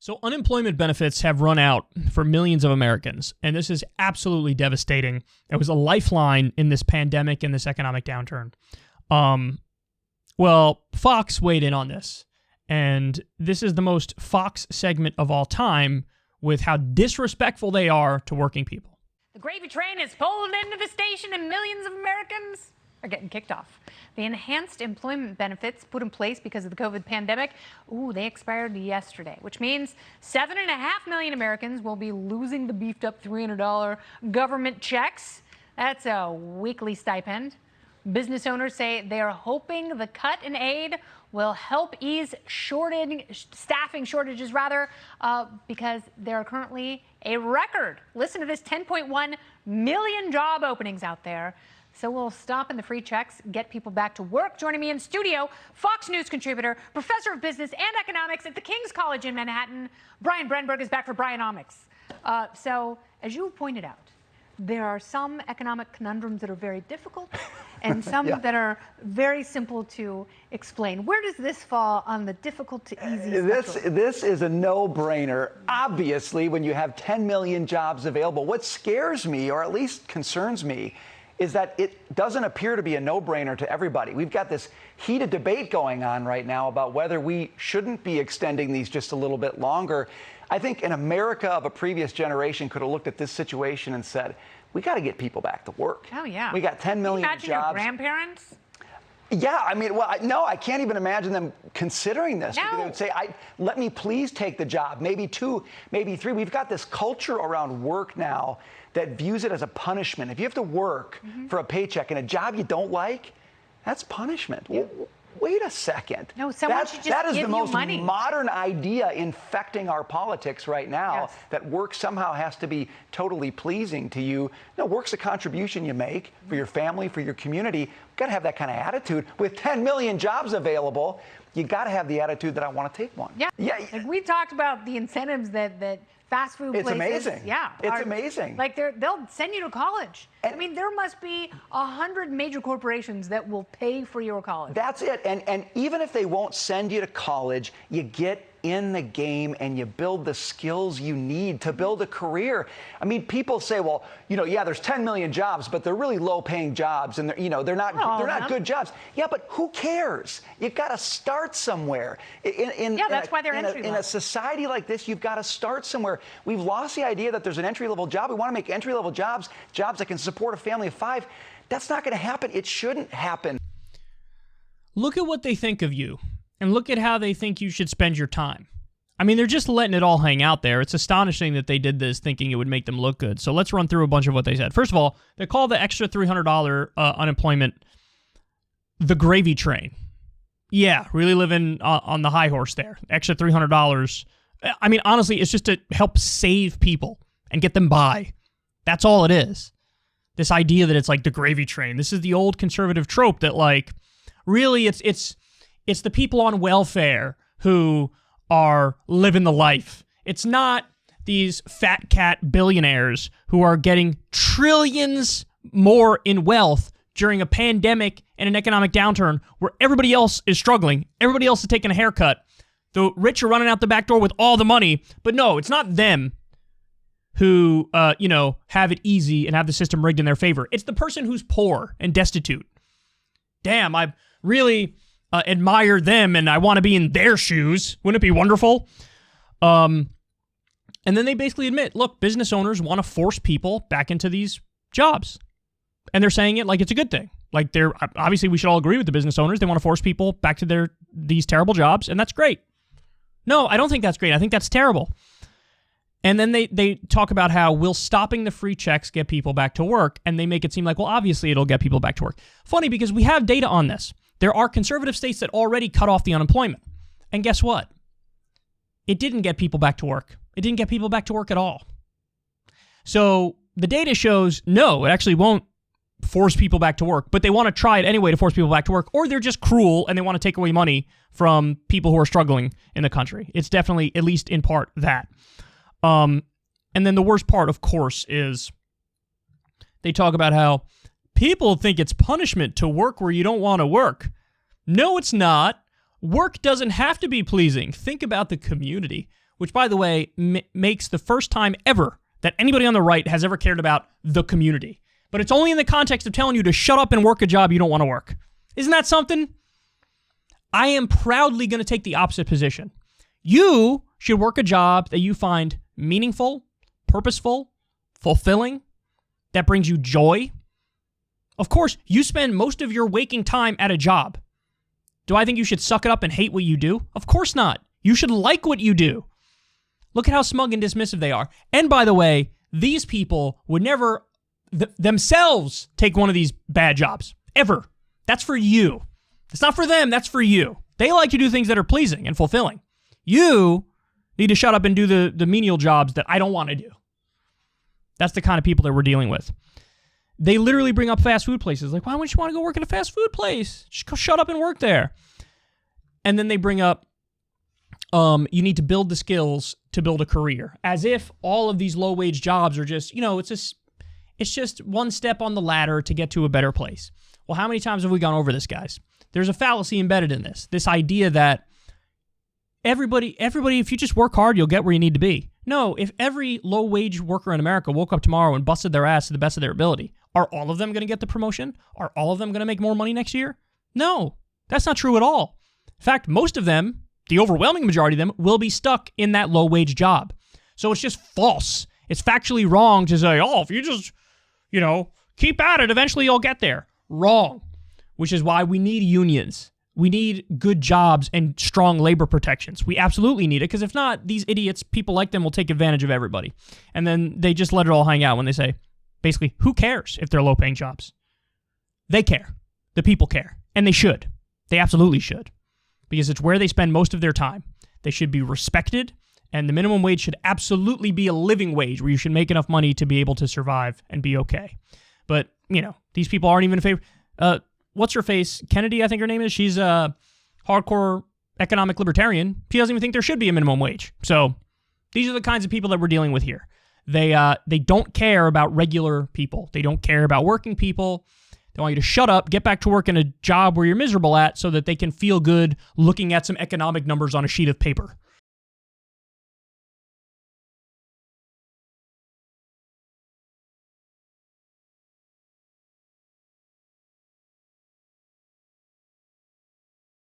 So unemployment benefits have run out for millions of Americans, and this is absolutely devastating. It was a lifeline in this pandemic and this economic downturn. Well, Fox weighed in on this, and this is the most Fox segment of all time with how disrespectful they are to working people. The gravy train has pulled into the station and millions of Americans are getting kicked off. The enhanced employment benefits put in place because of the COVID pandemic, they expired yesterday, which means 7.5 million Americans will be losing the beefed up $300 government checks. That's a weekly stipend. Business owners say they are hoping the cut in aid will help ease staffing shortages, because there are currently a record. Listen to this, 10.1 million job openings out there. So we'll stop in the free checks, get people back to work. Joining me in studio, Fox News contributor, professor of business and economics at the King's College in Manhattan, Brian Brenberg is back for Brianomics. So as you pointed out, there are some economic conundrums that are very difficult and some that are very simple to explain. Where does this fall on the difficult to easy spectrum? This is a no-brainer, obviously, when you have 10 million jobs available. What scares me, or at least concerns me, is that it doesn't appear to be a no-brainer to everybody. We've got this heated debate going on right now about whether we shouldn't be extending these just a little bit longer. I think an America of a previous generation could have looked at this situation and said, we got to get people back to work. Oh, yeah. We got 10 million jobs. Can you imagine your grandparents? Yeah, I mean, well, no, I can't even imagine them considering this. No. Because they would say, let me please take the job, maybe 2, maybe 3. We've got this culture around work now that views it as a punishment. If you have to work for a paycheck in a job you don't like, that's punishment. Well, wait a second. No, someone should just that is give the you most money. modern idea infecting our politics right now, Yes. that work somehow has to be totally pleasing to you. No, work's a contribution you make for your family, for your community. You've got to have that kind of attitude. With 10 million jobs available, you got to have the attitude that I want to take one. Yeah. Like we talked about the incentives that fast food places. It's amazing. Yeah. It's amazing. Like they'll send you to college. I mean, there must be 100 major corporations that will pay for your college. That's it. And even if they won't send you to college, you get in the game and you build the skills you need to build a career. I mean, people say, well, there's 10 million jobs, but they're really low-paying jobs, and they're not good jobs. Yeah, but who cares? You've got to start somewhere. That's why they're entry level. In a society like this, you've got to start somewhere. We've lost the idea that there's an entry-level job. We want to make entry-level jobs that can support a family of 5. That's not going to happen. It shouldn't happen. Look at what they think of you, and look at how they think you should spend your time. I mean, they're just letting it all hang out there. It's astonishing that they did this thinking it would make them look good. So let's run through a bunch of what they said. First of all, they call the extra $300 unemployment the gravy train. Yeah, really living on the high horse there. Extra $300. I mean, honestly, it's just to help save people and get them by. That's all it is. This idea that it's like the gravy train. This is the old conservative trope that, like, really it's the people on welfare who are living the life. It's not these fat cat billionaires who are getting trillions more in wealth during a pandemic and an economic downturn where everybody else is struggling. Everybody else is taking a haircut. The rich are running out the back door with all the money. But no, it's not them who, have it easy and have the system rigged in their favor. It's the person who's poor and destitute. Damn, I really admire them and I want to be in their shoes. Wouldn't it be wonderful? And then they basically admit, look, business owners want to force people back into these jobs. And they're saying it like it's a good thing. Like obviously we should all agree with the business owners. They want to force people back to these terrible jobs, and that's great. No, I don't think that's great. I think that's terrible. And then they talk about how will stopping the free checks get people back to work, and they make it seem like, well, obviously it'll get people back to work. Funny, because we have data on this. There are conservative states that already cut off the unemployment. And guess what? It didn't get people back to work. It didn't get people back to work at all. So the data shows, no, it actually won't force people back to work, but they want to try it anyway to force people back to work, or they're just cruel and they want to take away money from people who are struggling in the country. It's definitely, at least in part, that. And then the worst part, of course, is they talk about how people think it's punishment to work where you don't want to work. No, it's not. Work doesn't have to be pleasing. Think about the community. which, by the way, makes the first time ever that anybody on the right has ever cared about the community. But it's only in the context of telling you to shut up and work a job you don't want to work. Isn't that something? I am proudly going to take the opposite position. You should work a job that you find meaningful, purposeful, fulfilling, that brings you joy. Of course, you spend most of your waking time at a job. Do I think you should suck it up and hate what you do? Of course not. You should like what you do. Look at how smug and dismissive they are. And by the way, these people would never themselves take one of these bad jobs. Ever. That's for you. It's not for them, that's for you. They like to do things that are pleasing and fulfilling. You need to shut up and do the menial jobs that I don't want to do. That's the kind of people that we're dealing with. They literally bring up fast food places. Like, why wouldn't you want to go work in a fast food place? Just go shut up and work there. And then they bring up, you need to build the skills to build a career. As if all of these low-wage jobs are just, it's just one step on the ladder to get to a better place. Well, how many times have we gone over this, guys? There's a fallacy embedded in this. This idea that everybody, if you just work hard, you'll get where you need to be. No, if every low-wage worker in America woke up tomorrow and busted their ass to the best of their ability, are all of them going to get the promotion? Are all of them going to make more money next year? No, that's not true at all. In fact, most of them, the overwhelming majority of them, will be stuck in that low-wage job. So it's just false. It's factually wrong to say, if you just, keep at it, eventually you'll get there. Wrong. Which is why we need unions. We need good jobs and strong labor protections. We absolutely need it, because if not, these idiots, people like them, will take advantage of everybody. And then they just let it all hang out when they say, basically, who cares if they're low-paying jobs? They care. The people care. And they should. They absolutely should. Because it's where they spend most of their time. They should be respected, and the minimum wage should absolutely be a living wage where you should make enough money to be able to survive and be okay. But, these people aren't even in favor. What's her face? Kennedy, I think her name is. She's a hardcore economic libertarian. She doesn't even think there should be a minimum wage. So these are the kinds of people that we're dealing with here. They don't care about regular people. They don't care about working people. They want you to shut up, get back to work in a job where you're miserable at so that they can feel good looking at some economic numbers on a sheet of paper.